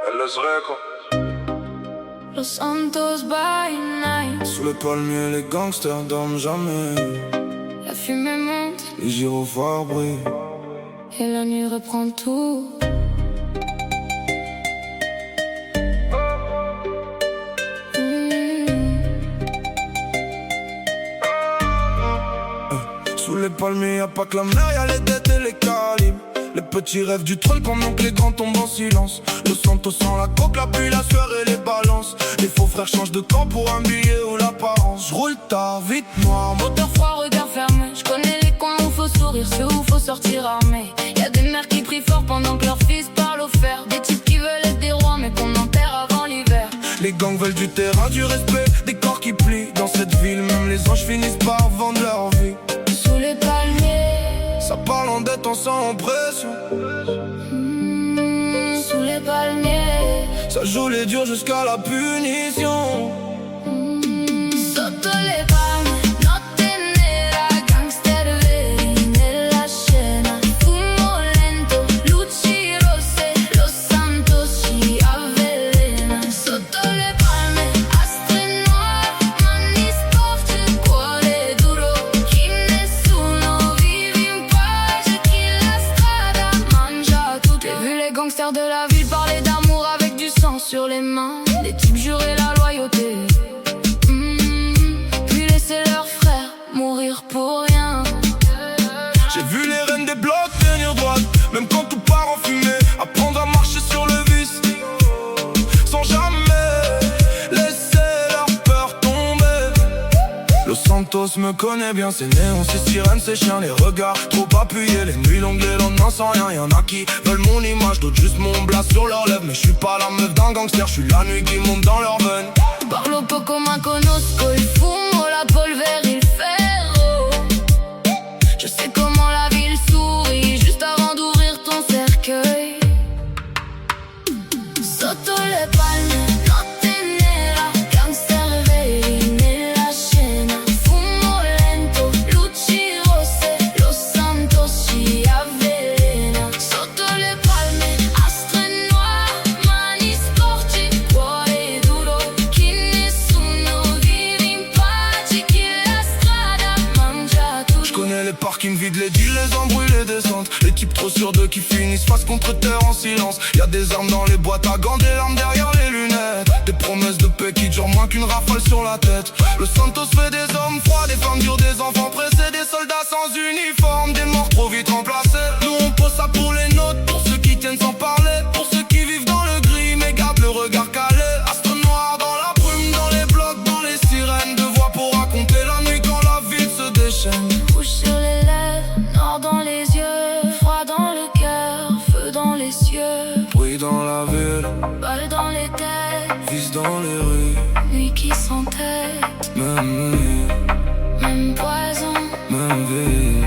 LS Records. Los Santos by night. Sous les palmiers, les gangsters dorment jamais. La fumée monte Les gyrophares brillent. et la nuit reprend tout. Sous les palmiers, y'a pas que la mer, y'a les dettes et les calibres. Les petits rêves du troll pendant que les grands tombent en silence. Le Santos sans la coque, la pluie, la sueur et les balances. Les faux frères changent de camp pour un billet ou l'apparence. J'roule tard, vite noir, Moteur froid, regard fermé. J'connais les coins où faut sourire, ceux où faut sortir armé. Y'a des mères qui prient fort pendant que leurs fils parlent au fer. Des types qui veulent être des rois mais qu'on enterre avant l'hiver. Les gangs veulent du terrain, du respect, des corps qui plient. Dans cette ville, même les anges finissent par vendre leur vie. Sous les palmiers, Ça parle en dette, on sent pression. sous les palmiers. Ça joue les durs jusqu'à la punition. Sotto le palme, notte nera, gangster veri nella scena. Fumo lento, luci rosse, Los Santos ci avvelena. Sotto le palme, astre noire, mani sporche, cuore duro. Chi nessuno vive in pace, chi la strada mangia tutto. J'ai vu les gangsters de la ville parler d'amour avec du sang sur les mains. Des types juraient la loyauté. Puis laisser leurs frères mourir pour rien. J'ai vu les reines des blocs tenir droite, même quand tout part en fumée. Apprendre à marcher sur le vice, sans jamais laisser leur peur tomber. Los Santos me connaît bien, ses néons, ses sirènes, ses chiens, les regards trop appuyés, les nuits longues, les lendemains sans rien. Y'en a qui veulent mon image, d'autres juste mon blast sur leurs lèvres. Mais je suis pas la meuf d'un gangster, je suis la nuit qui monte dans leurs veines. Parlo poco ma conosco il fumo, la polvere, il ferro. Je sais comment la ville sourit juste avant d'ouvrir ton cercueil. Sotto le palme, notte nera, gangster veri nella scena. Fumo lento, luci rosse, Los Santos ci avvelena. Sotto le palme, astre noire, mani sporche, cuore duro. Chi nessuno vive in pace, chi la strada mangia tutto. J'connais les parkings vides, les deals, les embrouilles, les descentes. Les types trop sûrs d'eux qui finissent face contre terre en silence. Y'a des armes dans les boîtes à gants, des larmes derrière les lunettes. Des promesses de paix qui durent moins qu'une rafale sur la tête. Le Santos fait des hommes froids, des femmes dures, des enfants pressés. Des soldats sans uniforme, des morts trop vite remplacés. Nous on pose ça pour les nôtres, pour ceux qui tiennent sans parler. Pour ceux qui vivent dans le gris mais gardent le regard calé. Astre noir dans la brume, dans les blocs, dans les sirènes. De voix pour raconter la nuit quand la ville se déchaîne. Rouge sur les lèvres, noir dans les yeux, froid dans le cœur, feu dans les cieux. Bruit dans la ville, Balles dans les têtes, vice dans les rues. nuit qui s'entête. Même nuit, Même poison, même vie.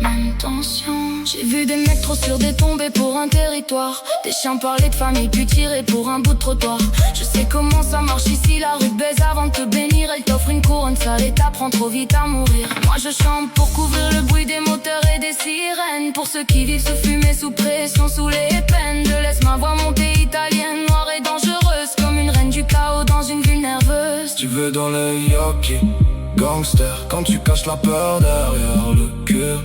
même tension. J'ai vu des mecs trop sûrs des tombés pour un territoire. Des chiens parler de famille puis tirer pour un bout de trottoir. Je sais comment ça marche ici, la rue baise avant de te bénir. Elle t'offre une couronne sale et t'apprend trop vite à mourir. Moi je chante pour couvrir le bruit des moteurs et des sirènes. Pour ceux qui vivent sous fumée, sous pression, sous les peines. Je laisse ma voix monter italienne, noire et dangereuse. Comme une reine du chaos dans une ville nerveuse. Tu veux dans le yoki, gangster. Quand tu caches la peur derrière le cœur.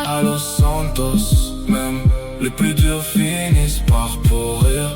À Los Santos, même les plus durs finissent par pourrir.